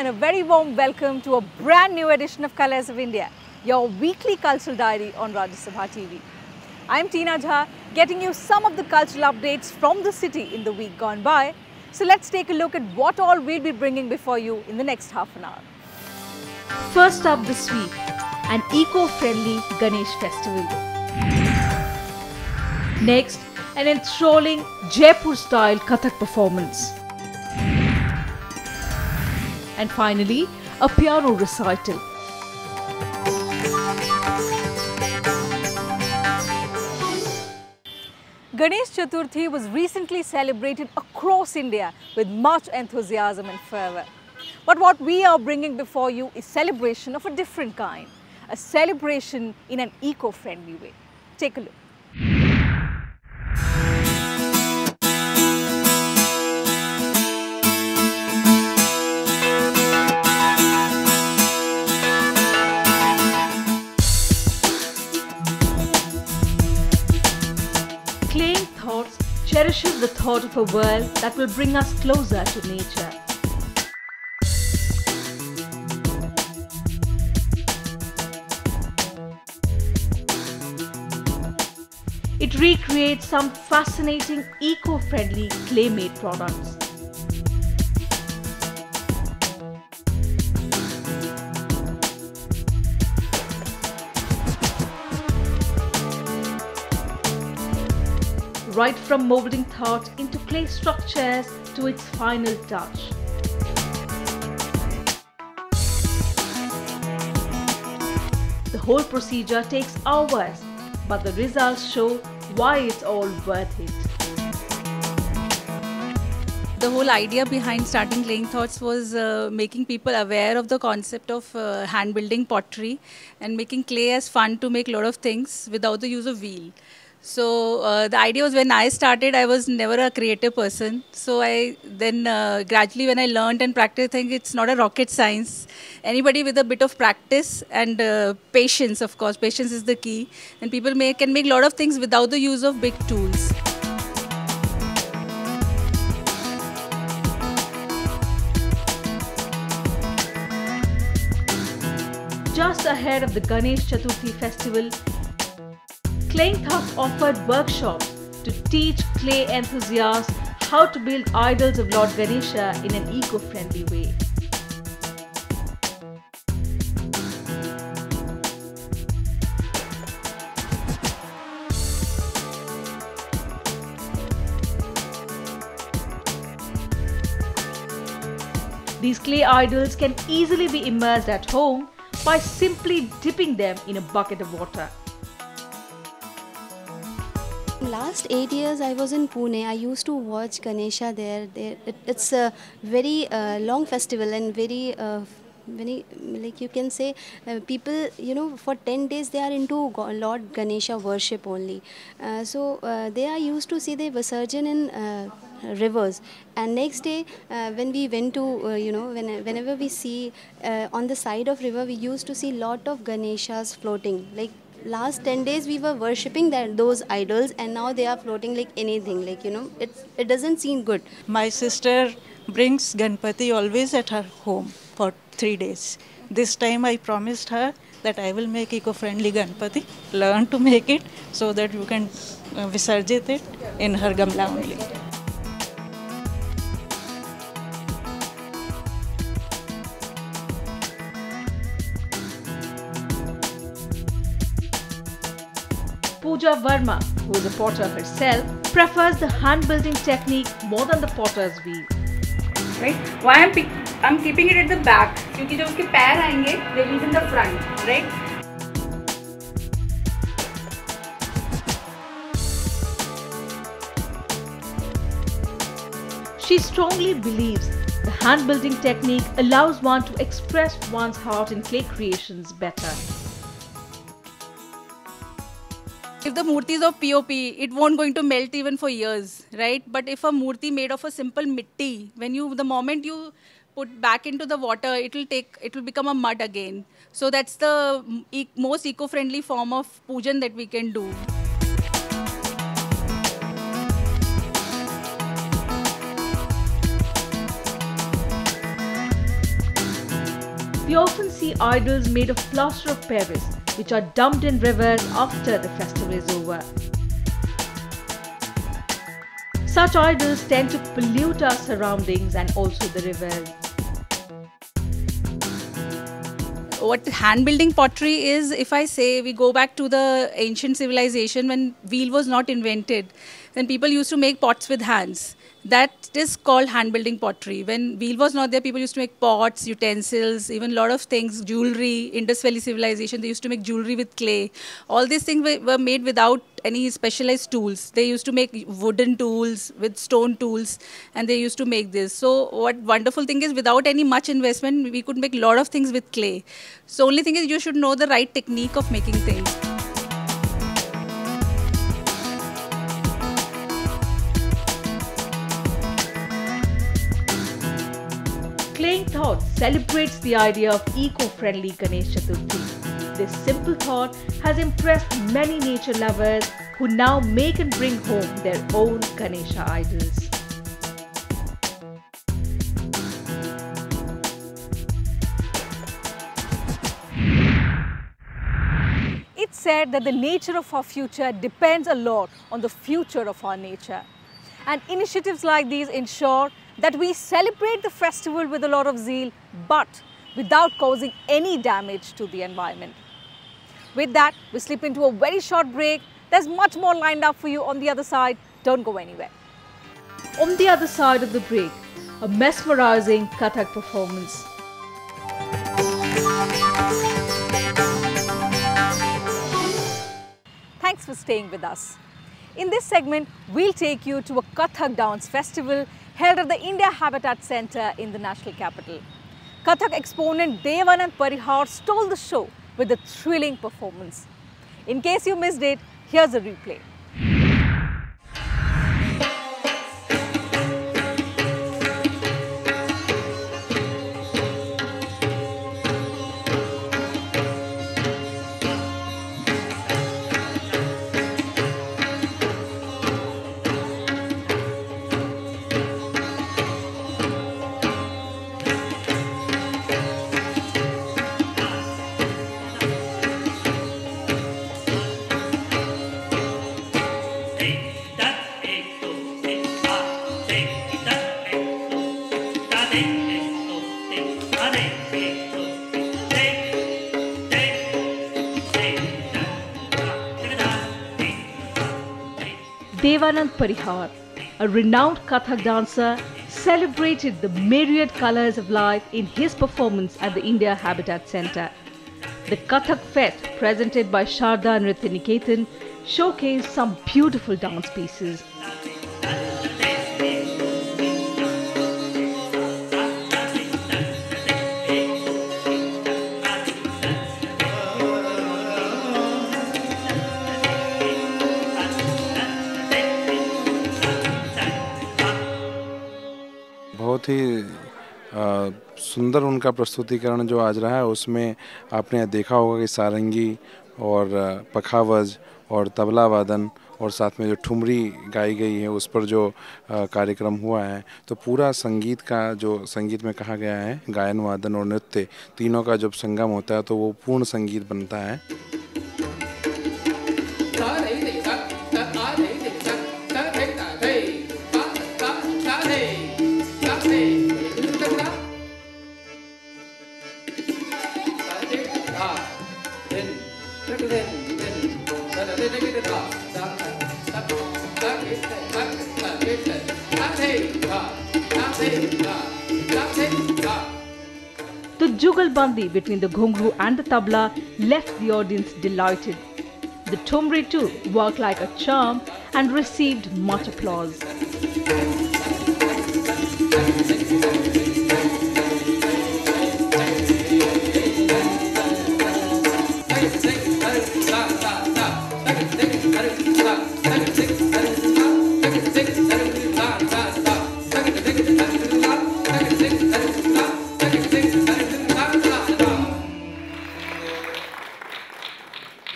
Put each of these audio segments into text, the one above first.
and a very warm welcome to a brand new edition of Colors of India, your weekly cultural diary on Rajya Sabha TV. I'm Teena Jha, getting you some of the cultural updates from the city in the week gone by. So let's take a look at what all we'll be bringing before you in the next half an hour. First up this week, an eco-friendly Ganesh festival. Next, an enthralling Jaipur-style Kathak performance. And finally, a piano recital. Ganesha Chaturthi was recently celebrated across India with much enthusiasm and fervour. But what we are bringing before you is celebration of a different kind, a celebration in an eco-friendly way. Take a look. Claying Thoughts cherishes the thought of a world that will bring us closer to nature. It recreates some fascinating eco-friendly clay-made products. Right from molding thought into clay structures to its final touch. The whole procedure takes hours, but the results show why it's all worth it. The whole idea behind starting Claying Thoughts was making people aware of the concept of hand building pottery and making clay as fun to make a lot of things without the use of wheel. So the idea was, when I started, I was never a creative person. So I then gradually, when I learned and practiced, I think it's not a rocket science. Anybody with a bit of practice and patience, of course, patience is the key. And people can make a lot of things without the use of big tools. Just ahead of the Ganesha Chaturthi festival, Claying Thoughts offered workshops to teach clay enthusiasts how to build idols of Lord Ganesha in an eco-friendly way. These clay idols can easily be immersed at home by simply dipping them in a bucket of water. Last 8 years I was in Pune. I used to watch Ganesha there. It's a very long festival and very like you can say people, for 10 days they are into Lord Ganesha worship only. So they are used to see the Visarjan in rivers, and next day when we went to whenever we see on the side of river, we used to see lot of Ganeshas floating. Like last 10 days we were worshipping those idols, and now they are floating like anything. Like it doesn't seem good. My sister brings Ganpati always at her home for 3 days. This time I promised her that I will make eco-friendly Ganpati, learn to make it so that you can visarjit it in her gamla only. Pooja Verma, who is a potter herself, prefers the hand-building technique more than the potter's wheel. Right? Why I'm keeping it at the back? Because जब उसके पैर आएंगे, they will be in the front, right? She strongly believes the hand-building technique allows one to express one's heart in clay creations better. If the murti is of POP, it won't going to melt even for years, right? But if a murti made of a simple mitti, the moment you put back into the water, it will become a mud again. So that's the most eco-friendly form of pujan that we can do. We often see idols made of plaster of Paris, which are dumped in rivers after the festival is over. Such idols tend to pollute our surroundings and also the rivers. What hand building pottery is, if I say we go back to the ancient civilization when wheel was not invented, then people used to make pots with hands. That is called hand building pottery. When wheel was not there, people used to make pots, utensils, even a lot of things, jewelry. Indus Valley civilization, they used to make jewelry with clay. All these things were made without any specialized tools. They used to make wooden tools with stone tools, and they used to make this. So what wonderful thing is, without any much investment, we could make a lot of things with clay. So only thing is, you should know the right technique of making things. Claying Thought celebrates the idea of eco-friendly Ganesha Chaturthi. This simple thought has impressed many nature lovers who now make and bring home their own Ganesha idols. It's said that the nature of our future depends a lot on the future of our nature. And initiatives like these ensure that we celebrate the festival with a lot of zeal, but without causing any damage to the environment. With that, we slip into a very short break. There's much more lined up for you on the other side. Don't go anywhere. On the other side of the break, a mesmerizing Kathak performance. Thanks for staying with us. In this segment, we'll take you to a Kathak dance festival held at the India Habitat Centre in the national capital. Kathak exponent Devanand Parihar stole the show with a thrilling performance. In case you missed it, here's a replay. Devanand Parihar, a renowned Kathak dancer, celebrated the myriad colors of life in his performance at the India Habitat Centre. The Kathak Fest, presented by Sharda Nritya Niketan, showcased some beautiful dance pieces. बहुत ही सुंदर उनका प्रस्तुतिकरण जो आज रहा है, उसमें आपने देखा होगा कि सारंगी और पखावज और तबला वादन और साथ में जो ठुमरी गाई गई है, उस पर जो कार्यक्रम हुआ है, तो पूरा संगीत का जो संगीत में कहा गया है, गायन वादन और नृत्य तीनों का जब संगम होता है तो वो पूर्ण संगीत बनता है। The jugalbandi between the ghungru and the tabla left the audience delighted. The thumri too worked like a charm and received much applause.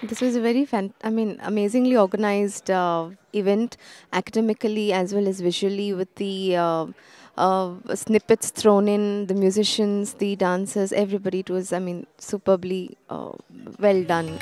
This was a very amazingly organized event, academically as well as visually, with the snippets thrown in, the musicians, the dancers, everybody. It was, I mean, superbly well done.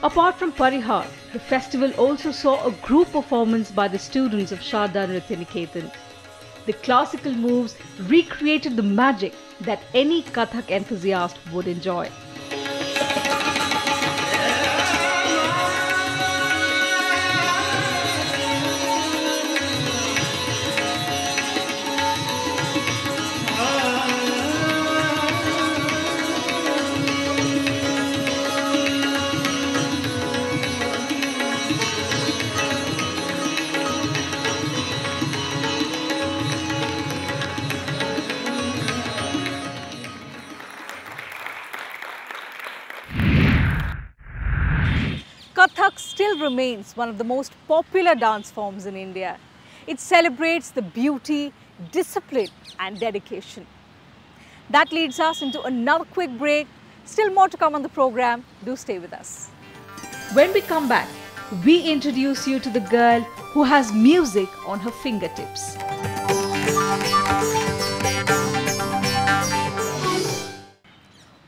Apart from Parihar, the festival also saw a group performance by the students of Sharda Nritya Niketan. The classical moves recreated the magic that any Kathak enthusiast would enjoy. Kathak still remains one of the most popular dance forms in India. It celebrates the beauty, discipline and dedication. That leads us into another quick break. Still more to come on the program. Do stay with us. When we come back, we introduce you to the girl who has music on her fingertips.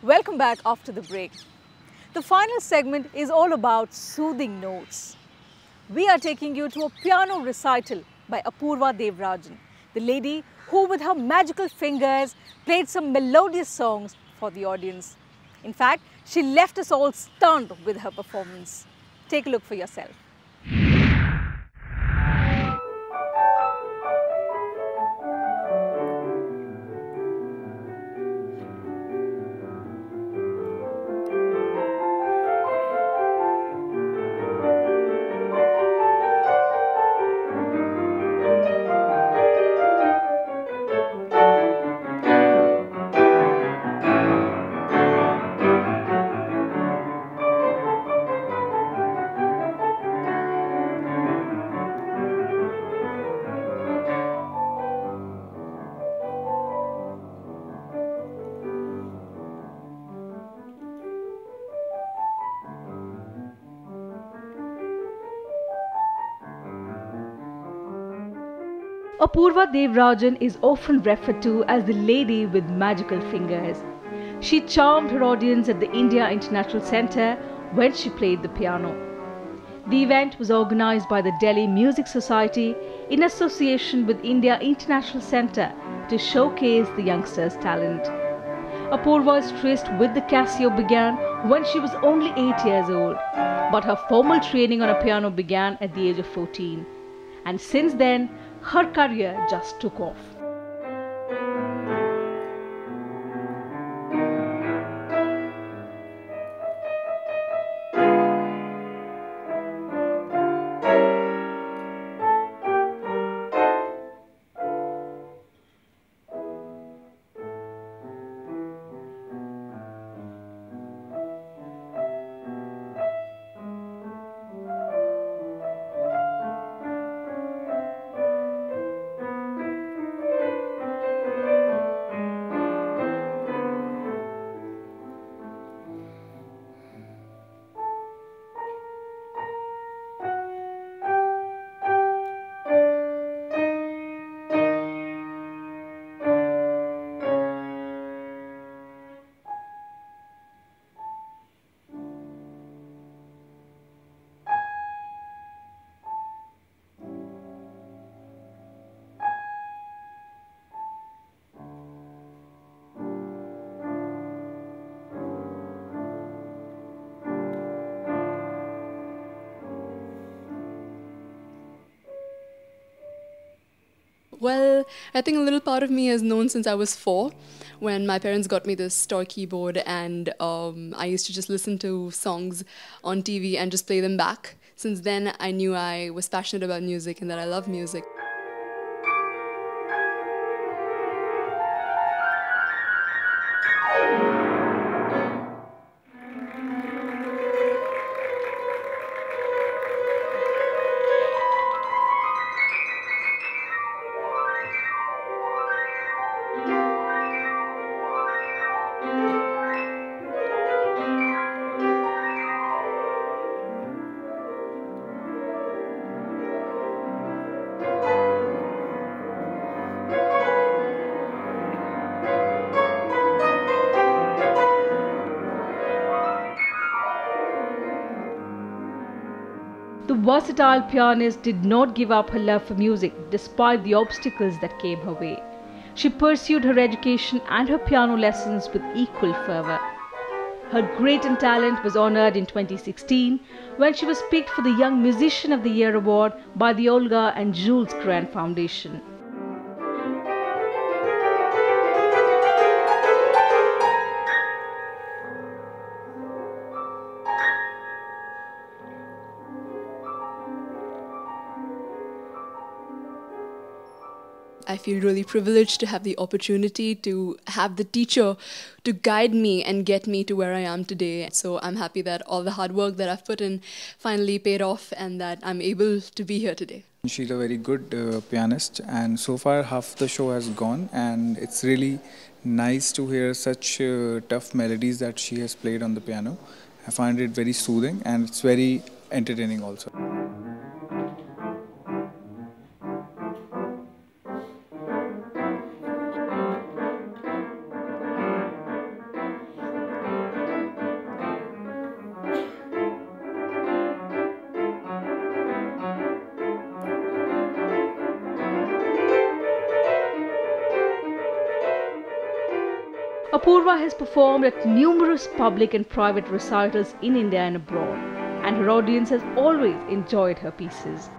Welcome back after the break. The final segment is all about soothing notes. We are taking you to a piano recital by Apurva Devarajan, the lady who with her magical fingers played some melodious songs for the audience. In fact, she left us all stunned with her performance. Take a look for yourself. Apurva Devarajan is often referred to as the lady with magical fingers. She charmed her audience at the India International Centre when she played the piano. The event was organised by the Delhi Music Society in association with India International Centre to showcase the youngsters' talent. Apurva's tryst with the Casio began when she was only 8 years old, but her formal training on a piano began at the age of 14. And since then, her career just took off. Well, I think a little part of me has known since I was 4, when my parents got me this toy keyboard, and I used to just listen to songs on TV and just play them back. Since then, I knew I was passionate about music and that I love music. versatile pianist did not give up her love for music despite the obstacles that came her way. She pursued her education and her piano lessons with equal fervour. Her great talent was honoured in 2016 when she was picked for the Young Musician of the Year award by the Olga and Jules Grant Foundation. I feel really privileged to have the opportunity to have the teacher to guide me and get me to where I am today. So I'm happy that all the hard work that I've put in finally paid off and that I'm able to be here today. She's a very good pianist, and so far half the show has gone, and it's really nice to hear such tough melodies that she has played on the piano. I find it very soothing and it's very entertaining also. Apurva has performed at numerous public and private recitals in India and abroad, and her audience has always enjoyed her pieces.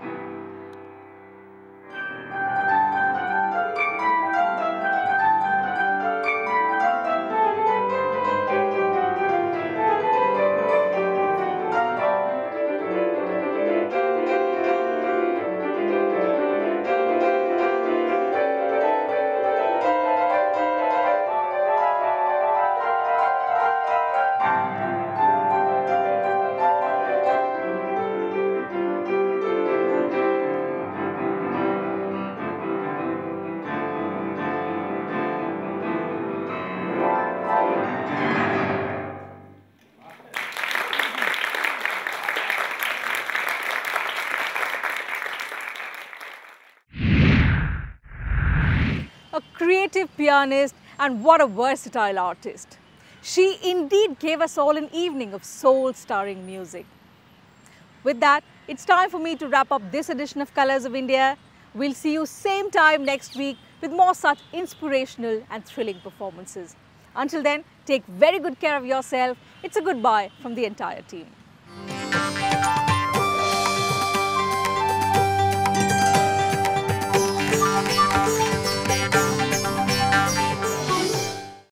A creative pianist and what a versatile artist. She indeed gave us all an evening of soul-stirring music. With that, it's time for me to wrap up this edition of Colours of India. We'll see you same time next week with more such inspirational and thrilling performances. Until then, take very good care of yourself. It's a goodbye from the entire team.